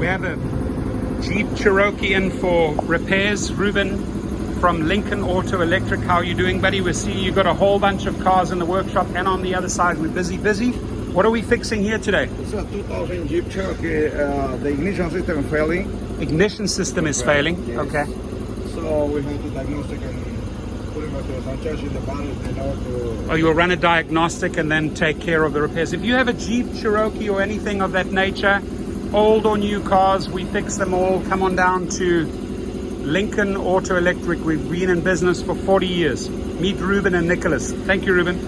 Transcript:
We have a Jeep Cherokee in for repairs. Ruben from Lincoln Auto Electric. How are you doing, buddy? We see you got a whole bunch of cars in the workshop, and on the other side we're busy. What are we fixing here today? It's a 2000 Jeep Cherokee. The ignition system is failing. Ignition system is failing. Yes. Okay. So we have to diagnose it and put some charge in the battery in order to... Oh, you'll run a diagnostic and then take care of the repairs. If you have a Jeep Cherokee or anything of that nature, old or new cars, we fix them all. Come on down to Lincoln Auto Electric. We've been in business for 40 years. Meet Ruben and Nicholas. Thank you, Ruben.